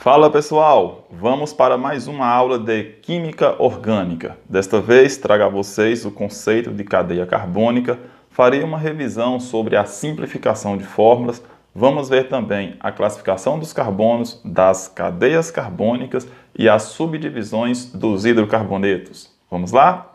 Fala pessoal, vamos para mais uma aula de Química Orgânica. Desta vez trago a vocês o conceito de cadeia carbônica, farei uma revisão sobre a simplificação de fórmulas, vamos ver também a classificação dos carbonos, das cadeias carbônicas e as subdivisões dos hidrocarbonetos. Vamos lá?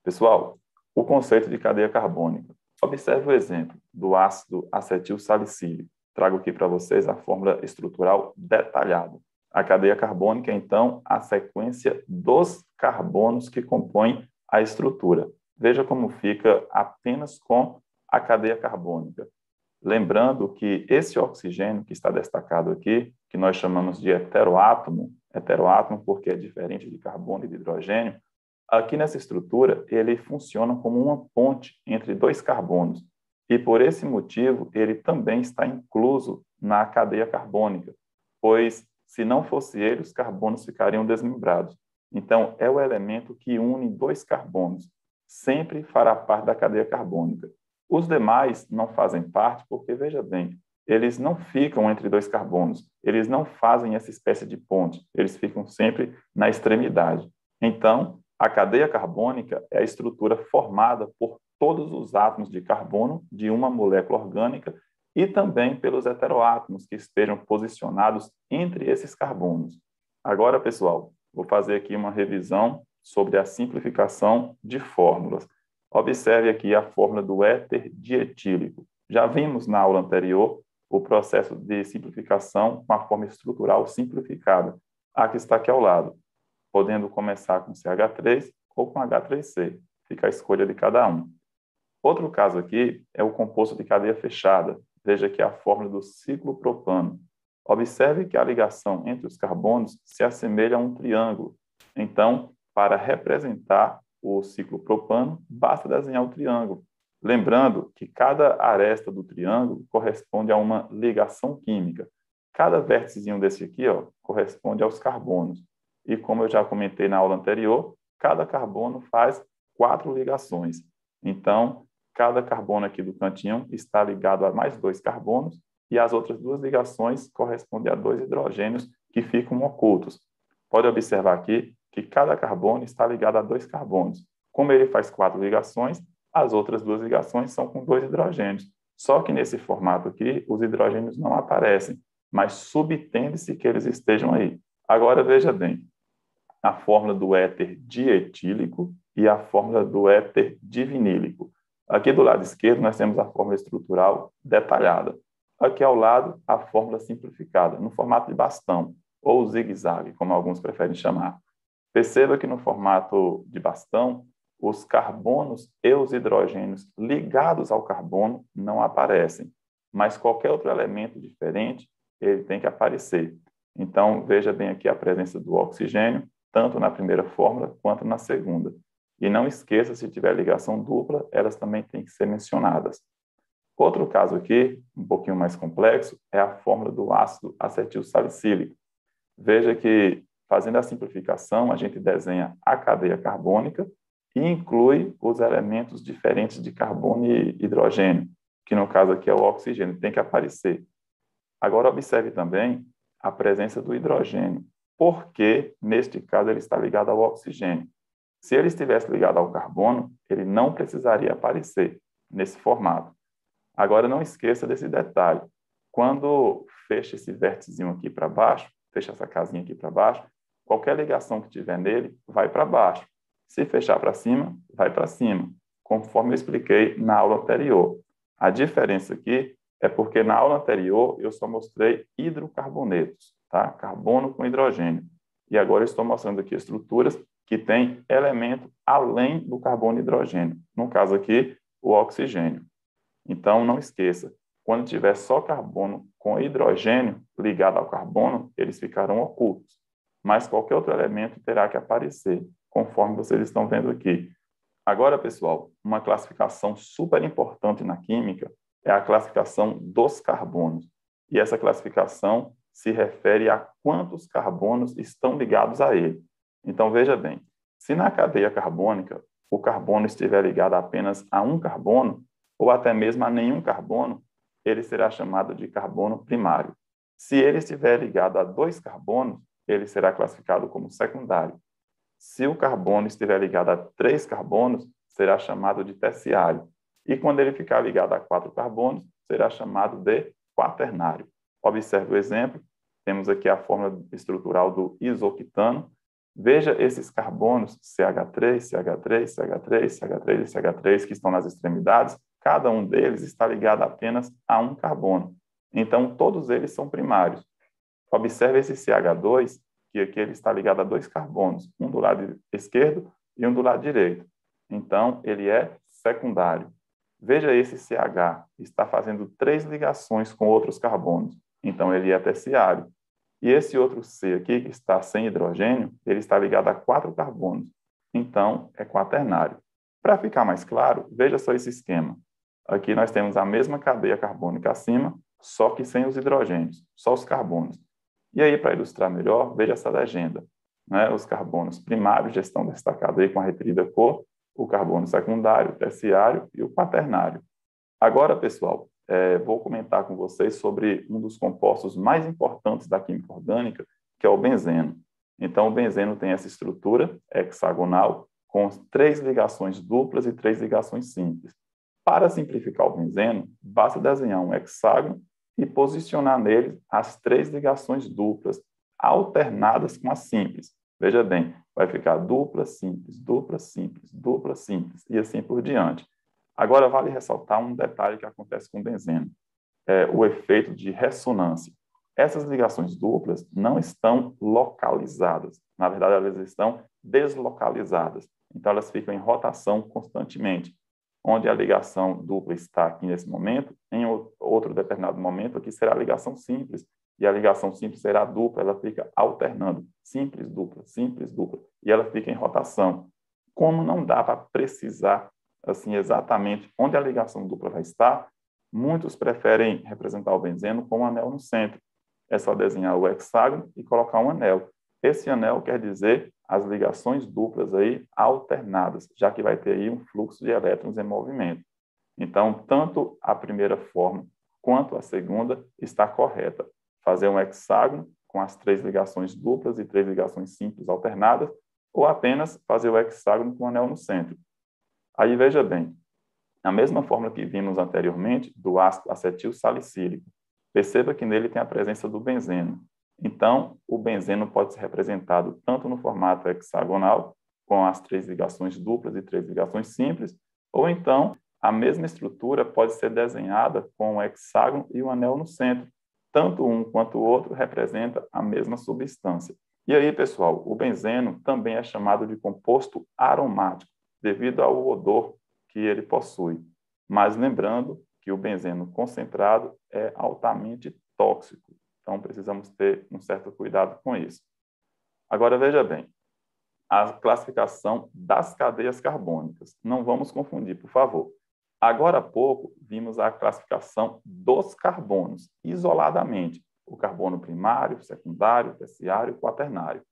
Pessoal, o conceito de cadeia carbônica. Observe o exemplo do ácido acetil salicílico. Trago aqui para vocês a fórmula estrutural detalhada. A cadeia carbônica é, então, a sequência dos carbonos que compõem a estrutura. Veja como fica apenas com a cadeia carbônica. Lembrando que esse oxigênio que está destacado aqui, que nós chamamos de heteroátomo porque é diferente de carbono e de hidrogênio, aqui nessa estrutura, ele funciona como uma ponte entre dois carbonos. E por esse motivo, ele também está incluso na cadeia carbônica, pois se não fosse ele, os carbonos ficariam desmembrados. Então, é o elemento que une dois carbonos. Sempre fará parte da cadeia carbônica. Os demais não fazem parte porque, veja bem, eles não ficam entre dois carbonos. Eles não fazem essa espécie de ponte. Eles ficam sempre na extremidade. Então, a cadeia carbônica é a estrutura formada por todos os átomos de carbono de uma molécula orgânica e também pelos heteroátomos que estejam posicionados entre esses carbonos. Agora, pessoal, vou fazer aqui uma revisão sobre a simplificação de fórmulas. Observe aqui a fórmula do éter dietílico. Já vimos na aula anterior o processo de simplificação com a forma estrutural simplificada. A que está aqui ao lado, podendo começar com CH3 ou com H3C. Fica a escolha de cada um. Outro caso aqui é o composto de cadeia fechada. Veja aqui a fórmula do ciclopropano. Observe que a ligação entre os carbonos se assemelha a um triângulo. Então, para representar o ciclopropano, basta desenhar o triângulo. Lembrando que cada aresta do triângulo corresponde a uma ligação química. Cada vérticezinho desse aqui, corresponde aos carbonos. E como eu já comentei na aula anterior, cada carbono faz 4 ligações. Então, cada carbono aqui do cantinho está ligado a mais 2 carbonos e as outras 2 ligações correspondem a 2 hidrogênios que ficam ocultos. Pode observar aqui que cada carbono está ligado a 2 carbonos. Como ele faz 4 ligações, as outras 2 ligações são com 2 hidrogênios. Só que nesse formato aqui, os hidrogênios não aparecem, mas subtende-se que eles estejam aí. Agora, veja bem, a fórmula do éter dietílico e a fórmula do éter divinílico. Aqui do lado esquerdo, nós temos a fórmula estrutural detalhada. Aqui ao lado, a fórmula simplificada, no formato de bastão, ou zigue-zague, como alguns preferem chamar. Perceba que no formato de bastão, os carbonos e os hidrogênios ligados ao carbono não aparecem, mas qualquer outro elemento diferente, ele tem que aparecer. Então, veja bem aqui a presença do oxigênio, tanto na primeira fórmula quanto na segunda. E não esqueça, se tiver ligação dupla, elas também têm que ser mencionadas. Outro caso aqui, um pouquinho mais complexo, é a fórmula do ácido acetil salicílico. Veja que, fazendo a simplificação, a gente desenha a cadeia carbônica e inclui os elementos diferentes de carbono e hidrogênio, que no caso aqui é o oxigênio, tem que aparecer. Agora, observe também a presença do hidrogênio, porque, neste caso, ele está ligado ao oxigênio. Se ele estivesse ligado ao carbono, ele não precisaria aparecer nesse formato. Agora, não esqueça desse detalhe. Quando fecha esse vérticezinho aqui para baixo, fecha essa casinha aqui para baixo, qualquer ligação que tiver nele vai para baixo. Se fechar para cima, vai para cima, conforme eu expliquei na aula anterior. A diferença aqui é porque na aula anterior eu só mostrei hidrocarbonetos, tá? Carbono com hidrogênio. E agora eu estou mostrando aqui estruturas que têm elemento além do carbono e hidrogênio. No caso aqui, o oxigênio. Então, não esqueça, quando tiver só carbono com hidrogênio ligado ao carbono, eles ficarão ocultos. Mas qualquer outro elemento terá que aparecer, conforme vocês estão vendo aqui. Agora, pessoal, uma classificação super importante na química é a classificação dos carbonos. E essa classificação se refere a quantos carbonos estão ligados a ele. Então, veja bem, se na cadeia carbônica o carbono estiver ligado apenas a um carbono, ou até mesmo a nenhum carbono, ele será chamado de carbono primário. Se ele estiver ligado a 2 carbonos, ele será classificado como secundário. Se o carbono estiver ligado a 3 carbonos, será chamado de terciário. E quando ele ficar ligado a 4 carbonos, será chamado de quaternário. Observe o exemplo. Temos aqui a fórmula estrutural do isoctano. Veja esses carbonos CH3, CH3, CH3, CH3 e CH3 que estão nas extremidades. Cada um deles está ligado apenas a um carbono. Então, todos eles são primários. Observe esse CH2, que aqui ele está ligado a 2 carbonos, um do lado esquerdo e um do lado direito. Então, ele é secundário. Veja esse CH, está fazendo 3 ligações com outros carbonos. Então, ele é terciário. E esse outro C aqui, que está sem hidrogênio, ele está ligado a 4 carbonos. Então, é quaternário. Para ficar mais claro, veja só esse esquema. Aqui nós temos a mesma cadeia carbônica acima, só que sem os hidrogênios, só os carbonos. E aí, para ilustrar melhor, veja essa legenda. Né? Os carbonos primários já estão destacados aí com a referida cor, o carbono secundário, o terciário e o quaternário. Agora, pessoal, vou comentar com vocês sobre um dos compostos mais importantes da química orgânica, que é o benzeno. Então, o benzeno tem essa estrutura hexagonal com 3 ligações duplas e 3 ligações simples. Para simplificar o benzeno, basta desenhar um hexágono e posicionar nele as 3 ligações duplas, alternadas com as simples. Veja bem, vai ficar dupla, simples, dupla, simples, dupla, simples, e assim por diante. Agora, vale ressaltar um detalhe que acontece com o benzeno, o efeito de ressonância. Essas ligações duplas não estão localizadas, na verdade, elas estão deslocalizadas. Então, elas ficam em rotação constantemente. Onde a ligação dupla está aqui nesse momento, em outro determinado momento, aqui será a ligação simples, e a ligação simples será dupla, ela fica alternando, simples, dupla, e ela fica em rotação. Como não dá para precisar assim exatamente onde a ligação dupla vai estar, muitos preferem representar o benzeno com um anel no centro. É só desenhar o hexágono e colocar um anel. Esse anel quer dizer as ligações duplas aí alternadas, já que vai ter aí um fluxo de elétrons em movimento. Então, tanto a primeira forma quanto a segunda está correta. Fazer um hexágono com as 3 ligações duplas e 3 ligações simples alternadas, ou apenas fazer o hexágono com o anel no centro. Aí, veja bem, a mesma fórmula que vimos anteriormente do ácido acetil salicílico. Perceba que nele tem a presença do benzeno. Então, o benzeno pode ser representado tanto no formato hexagonal, com as 3 ligações duplas e 3 ligações simples, ou então a mesma estrutura pode ser desenhada com o hexágono e o anel no centro. Tanto um quanto o outro representa a mesma substância. E aí, pessoal, o benzeno também é chamado de composto aromático, devido ao odor que ele possui. Mas lembrando que o benzeno concentrado é altamente tóxico. Então, precisamos ter um certo cuidado com isso. Agora, veja bem, a classificação das cadeias carbônicas. Não vamos confundir, por favor. Agora há pouco, vimos a classificação dos carbonos, isoladamente. O carbono primário, secundário, terciário e quaternário.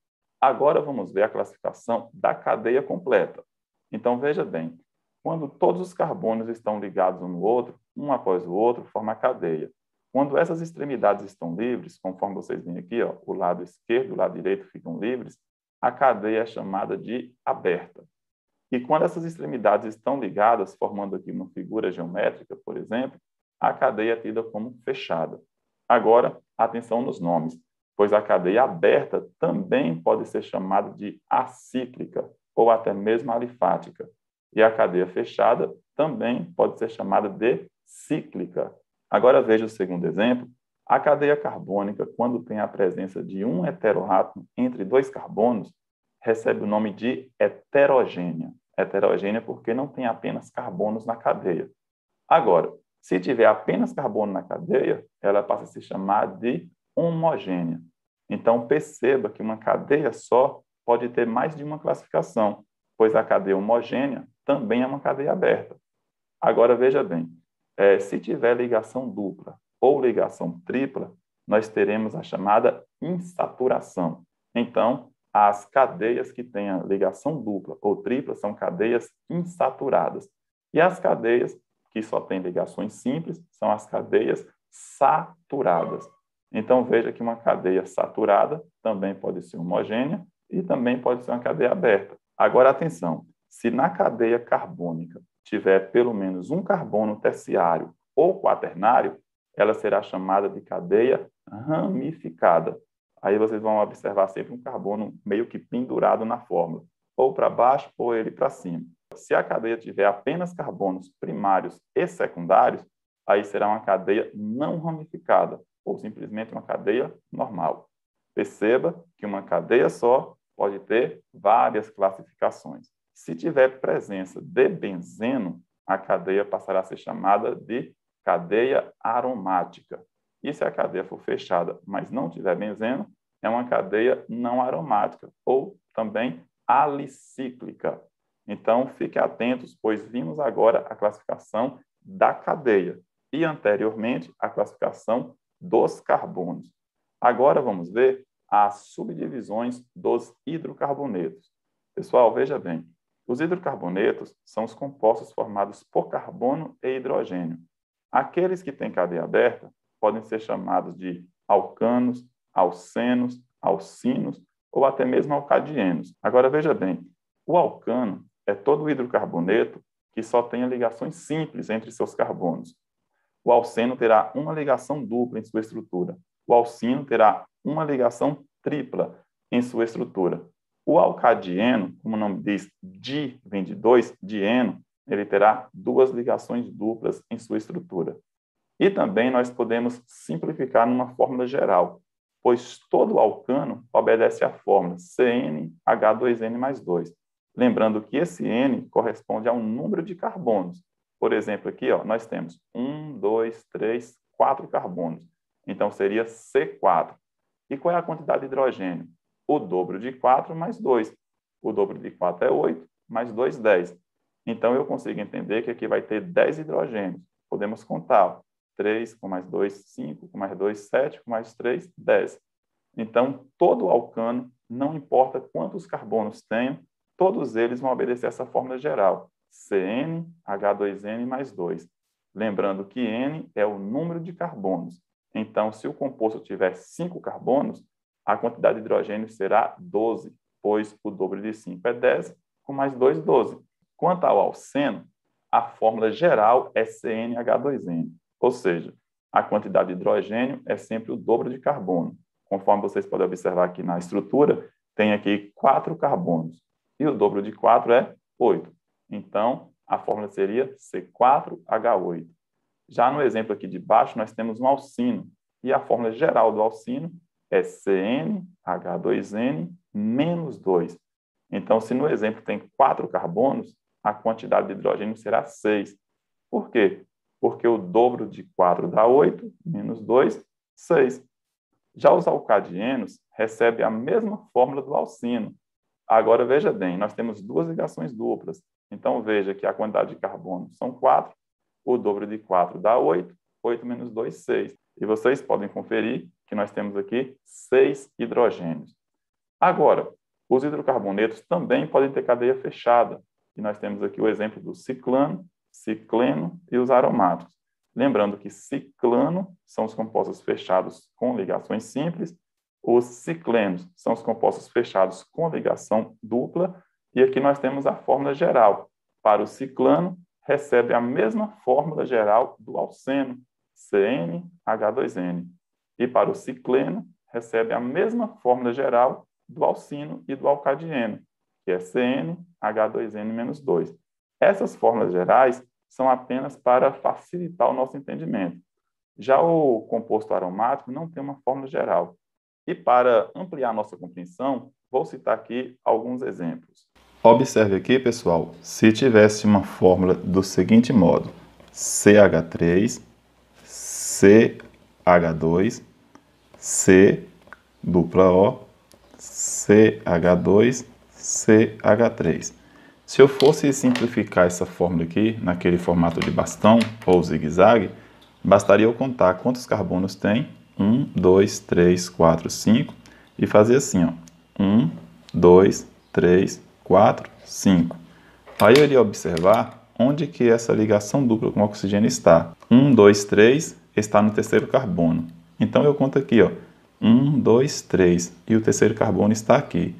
Agora vamos ver a classificação da cadeia completa. Então, veja bem, quando todos os carbonos estão ligados um no outro, um após o outro, forma a cadeia. Quando essas extremidades estão livres, conforme vocês veem aqui, ó, o lado esquerdo e o lado direito ficam livres, a cadeia é chamada de aberta. E quando essas extremidades estão ligadas, formando aqui uma figura geométrica, por exemplo, a cadeia é tida como fechada. Agora, atenção nos nomes, pois a cadeia aberta também pode ser chamada de acíclica ou até mesmo alifática. E a cadeia fechada também pode ser chamada de cíclica. Agora veja o segundo exemplo. A cadeia carbônica, quando tem a presença de um heteroátomo entre 2 carbonos, recebe o nome de heterogênea. Heterogênea porque não tem apenas carbonos na cadeia. Agora, se tiver apenas carbono na cadeia, ela passa a se chamar de homogênea. Então, perceba que uma cadeia só pode ter mais de uma classificação, pois a cadeia homogênea também é uma cadeia aberta. Agora, veja bem, se tiver ligação dupla ou ligação tripla, nós teremos a chamada insaturação. Então, as cadeias que tenham ligação dupla ou tripla são cadeias insaturadas. E as cadeias que só têm ligações simples são as cadeias saturadas. Então, veja que uma cadeia saturada também pode ser homogênea e também pode ser uma cadeia aberta. Agora, atenção, se na cadeia carbônica tiver pelo menos um carbono terciário ou quaternário, ela será chamada de cadeia ramificada. Aí vocês vão observar sempre um carbono meio que pendurado na fórmula, ou para baixo ou ele para cima. Se a cadeia tiver apenas carbonos primários e secundários, aí será uma cadeia não ramificada, ou simplesmente uma cadeia normal. Perceba que uma cadeia só pode ter várias classificações. Se tiver presença de benzeno, a cadeia passará a ser chamada de cadeia aromática. E se a cadeia for fechada, mas não tiver benzeno, é uma cadeia não aromática, ou também alicíclica. Então, fiquem atentos, pois vimos agora a classificação da cadeia e, anteriormente, a classificação dos carbonos. Agora vamos ver as subdivisões dos hidrocarbonetos. Pessoal, veja bem, os hidrocarbonetos são os compostos formados por carbono e hidrogênio. Aqueles que têm cadeia aberta podem ser chamados de alcanos, alcenos, alcinos ou até mesmo alcadienos. Agora, veja bem, o alcano é todo o hidrocarboneto que só tenha ligações simples entre seus carbonos. O alceno terá uma ligação dupla em sua estrutura. O alcino terá uma ligação tripla em sua estrutura. O alcadieno, como o nome diz, di vem de dois, dieno, ele terá duas ligações duplas em sua estrutura. E também nós podemos simplificar numa fórmula geral, pois todo alcano obedece à fórmula CnH2n mais 2. Lembrando que esse N corresponde a um número de carbonos. Por exemplo, aqui nós temos 1, 2, 3, 4 carbonos. Então, seria C4. E qual é a quantidade de hidrogênio? O dobro de 4 mais 2. O dobro de 4 é 8, mais 2, 10. Então, eu consigo entender que aqui vai ter 10 hidrogênios. Podemos contar. 3 com mais 2, 5, com mais 2, 7, com mais 3, 10. Então, todo alcano, não importa quantos carbonos tenham, todos eles vão obedecer essa fórmula geral, CnH2n mais 2. Lembrando que N é o número de carbonos. Então, se o composto tiver 5 carbonos, a quantidade de hidrogênio será 12, pois o dobro de 5 é 10, com mais 2, 12. Quanto ao alceno, a fórmula geral é CnH2n, ou seja, a quantidade de hidrogênio é sempre o dobro de carbono. Conforme vocês podem observar aqui na estrutura, tem aqui 4 carbonos. E o dobro de 4 é 8. Então, a fórmula seria C4H8. Já no exemplo aqui de baixo, nós temos um alcino. E a fórmula geral do alcino é CnH2n menos 2. Então, se no exemplo tem 4 carbonos, a quantidade de hidrogênio será 6. Por quê? Porque o dobro de 4 dá 8, menos 2, 6. Já os alcadienos recebem a mesma fórmula do alcino. Agora, veja bem, nós temos duas ligações duplas. Então, veja que a quantidade de carbono são 4, o dobro de 4 dá 8, 8 menos 2, 6. E vocês podem conferir que nós temos aqui 6 hidrogênios. Agora, os hidrocarbonetos também podem ter cadeia fechada. E nós temos aqui o exemplo do ciclano, cicleno e os aromáticos. Lembrando que ciclano são os compostos fechados com ligações simples, os ciclenos são os compostos fechados com ligação dupla, e aqui nós temos a fórmula geral. Para o ciclano, recebe a mesma fórmula geral do alceno, CnH2n. E para o cicleno, recebe a mesma fórmula geral do alcino e do alcadieno, que é CnH2n-2. Essas fórmulas gerais são apenas para facilitar o nosso entendimento. Já o composto aromático não tem uma fórmula geral. E para ampliar nossa compreensão, vou citar aqui alguns exemplos. Observe aqui, pessoal, se tivesse uma fórmula do seguinte modo: CH3, CH2, C, dupla O, CH2, CH3. Se eu fosse simplificar essa fórmula aqui, naquele formato de bastão ou zigue-zague, bastaria eu contar quantos carbonos tem, 1, 2, 3, 4, 5, e fazer assim, 1, 2, 3, 4, 5. Aí eu iria observar onde que essa ligação dupla com oxigênio está. 1, 2, 3 está no terceiro carbono. Então eu conto aqui, ó, 1, 2, 3 e o terceiro carbono está aqui.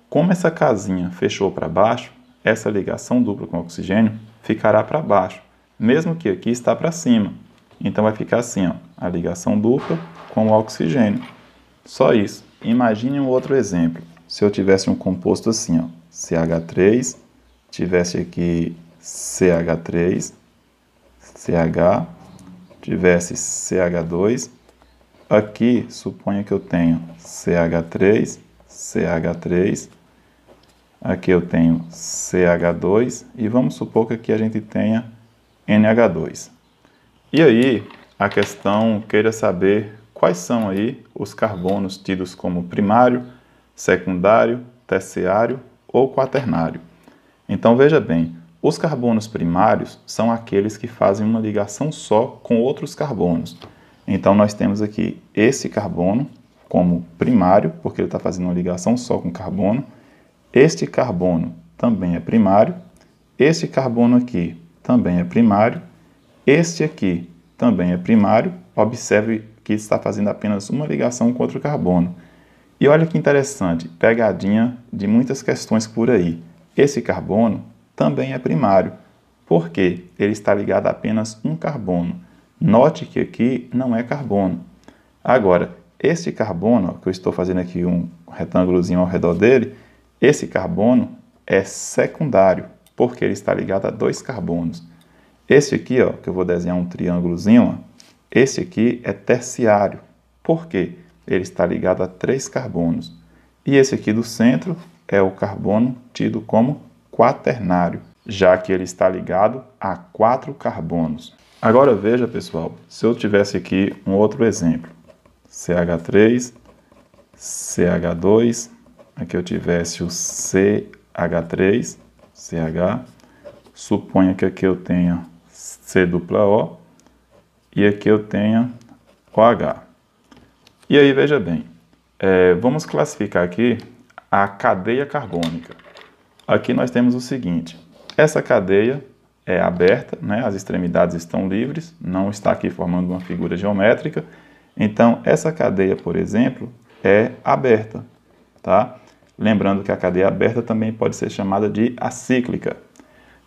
Como essa casinha fechou para baixo, essa ligação dupla com oxigênio ficará para baixo, mesmo que aqui está para cima. Então vai ficar assim, ó, a ligação dupla com o oxigênio. Só isso. Imagine um outro exemplo. Se eu tivesse um composto assim, ó, CH3, tivesse aqui CH3, CH, tivesse CH2, aqui suponha que eu tenho CH3, CH3, aqui eu tenho CH2 e vamos supor que aqui a gente tenha NH2. E aí a questão queira saber quais são aí os carbonos tidos como primário, secundário, terciário ou quaternário. Então veja bem, os carbonos primários são aqueles que fazem uma ligação só com outros carbonos. Então nós temos aqui esse carbono como primário, porque ele está fazendo uma ligação só com carbono. Este carbono também é primário. Este carbono aqui também é primário. Este aqui também é primário. Observe que está fazendo apenas uma ligação com outro carbono. E olha que interessante, pegadinha de muitas questões por aí. Esse carbono também é primário, porque ele está ligado a apenas um carbono. Note que aqui não é carbono. Agora, este carbono, que eu estou fazendo aqui um retângulozinho ao redor dele, esse carbono é secundário, porque ele está ligado a dois carbonos. Esse aqui, ó, que eu vou desenhar um triângulozinho, ó, esse aqui é terciário. Por quê? Ele está ligado a 3 carbonos. E esse aqui do centro é o carbono tido como quaternário, já que ele está ligado a 4 carbonos. Agora veja, pessoal, se eu tivesse aqui um outro exemplo. CH3, CH2, aqui eu tivesse o CH3, CH, suponha que aqui eu tenha C-O, e aqui eu tenha OH. E aí, veja bem, vamos classificar aqui a cadeia carbônica. Aqui nós temos o seguinte, essa cadeia é aberta, né? As extremidades estão livres, não está aqui formando uma figura geométrica. Então, essa cadeia, por exemplo, é aberta, tá? Lembrando que a cadeia aberta também pode ser chamada de acíclica.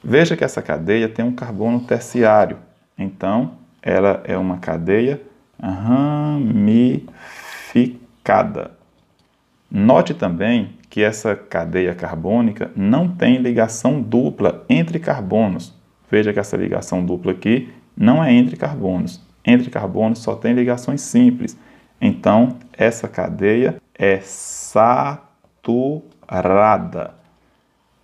Veja que essa cadeia tem um carbono terciário, então ela é uma cadeia ramificada. Note também que essa cadeia carbônica não tem ligação dupla entre carbonos. Veja que essa ligação dupla aqui não é entre carbonos. Entre carbonos só tem ligações simples. Então, essa cadeia é saturada.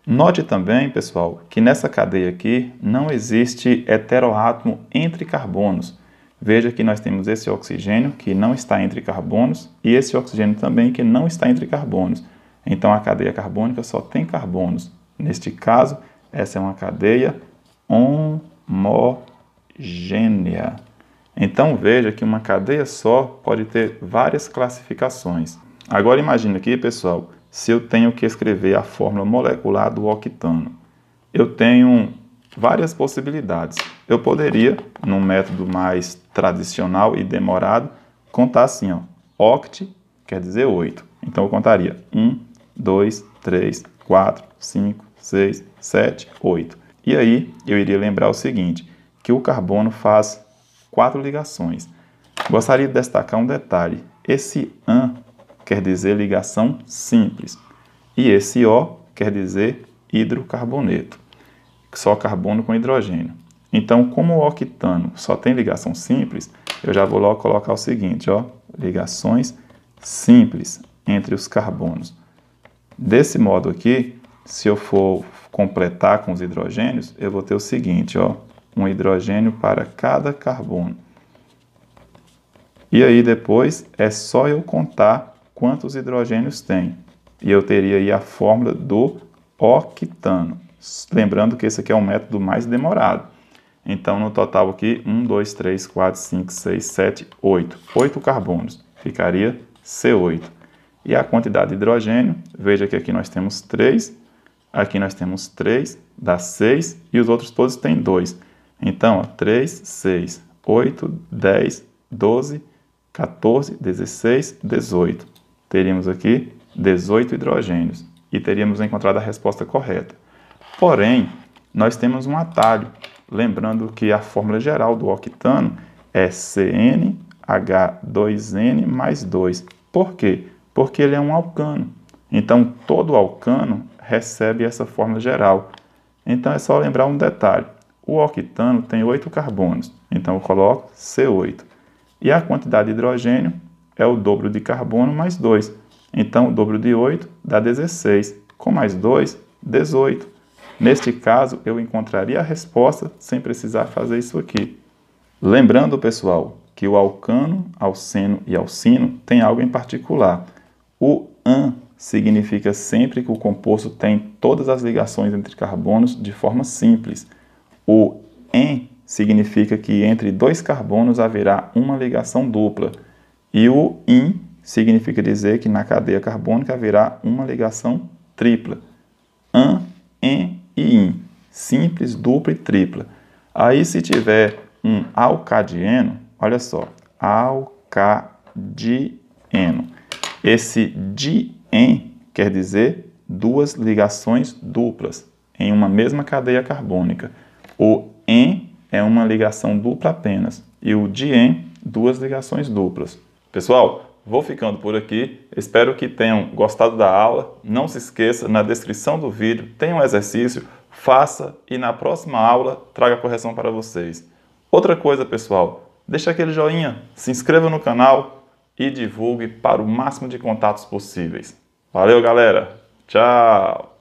Note também, pessoal, que nessa cadeia aqui não existe heteroátomo entre carbonos. Veja que nós temos esse oxigênio que não está entre carbonos e esse oxigênio também que não está entre carbonos. Então, a cadeia carbônica só tem carbonos. Neste caso, essa é uma cadeia homogênea. Então, veja que uma cadeia só pode ter várias classificações. Agora, imagine aqui, pessoal, se eu tenho que escrever a fórmula molecular do octano. Eu tenho várias possibilidades. Eu poderia, num método mais tradicional e demorado, contar assim, ó, oct quer dizer 8. Então, eu contaria 1, 2, 3, 4, 5, 6, 7, 8. E aí, eu iria lembrar o seguinte, que o carbono faz 4 ligações. Gostaria de destacar um detalhe. Esse AN quer dizer ligação simples. E esse O quer dizer hidrocarboneto. Só carbono com hidrogênio. Então, como o octano só tem ligação simples, eu já vou logo colocar o seguinte, ó, ligações simples entre os carbonos. Desse modo aqui, se eu for completar com os hidrogênios, eu vou ter o seguinte, ó, um hidrogênio para cada carbono. E aí depois é só eu contar quantos hidrogênios tem. E eu teria aí a fórmula do octano. Lembrando que esse aqui é o método mais demorado. Então, no total aqui, 1, 2, 3, 4, 5, 6, 7, 8. 8 carbonos. Ficaria C8. E a quantidade de hidrogênio, veja que aqui nós temos 3, aqui nós temos 3, dá 6, e os outros todos têm 2. Então, ó, 3, 6, 8, 10, 12, 14, 16, 18. Teríamos aqui 18 hidrogênios e teríamos encontrado a resposta correta. Porém, nós temos um atalho, lembrando que a fórmula geral do octano é CnH2n mais 2. Por quê? Porque ele é um alcano. Então, todo alcano recebe essa fórmula geral. Então, é só lembrar um detalhe. O octano tem 8 carbonos, então eu coloco C8. E a quantidade de hidrogênio é o dobro de carbono mais 2. Então, o dobro de 8 dá 16. Com mais 2, 18. Neste caso, eu encontraria a resposta sem precisar fazer isso aqui. Lembrando, pessoal, que o alcano, alceno e alcino tem algo em particular. O an significa sempre que o composto tem todas as ligações entre carbonos de forma simples. O en significa que entre dois carbonos haverá uma ligação dupla. E o in significa dizer que na cadeia carbônica haverá uma ligação tripla. An, en e in. Simples, dupla e tripla. Aí, se tiver um alcadieno, olha só, alcadieno. Esse di-en quer dizer duas ligações duplas em uma mesma cadeia carbônica. O en é uma ligação dupla apenas e o di-en, duas ligações duplas. Pessoal, vou ficando por aqui. Espero que tenham gostado da aula. Não se esqueça, na descrição do vídeo tem um exercício, faça e na próxima aula traga a correção para vocês. Outra coisa, pessoal, deixa aquele joinha, se inscreva no canal e divulgue para o máximo de contatos possíveis. Valeu, galera! Tchau!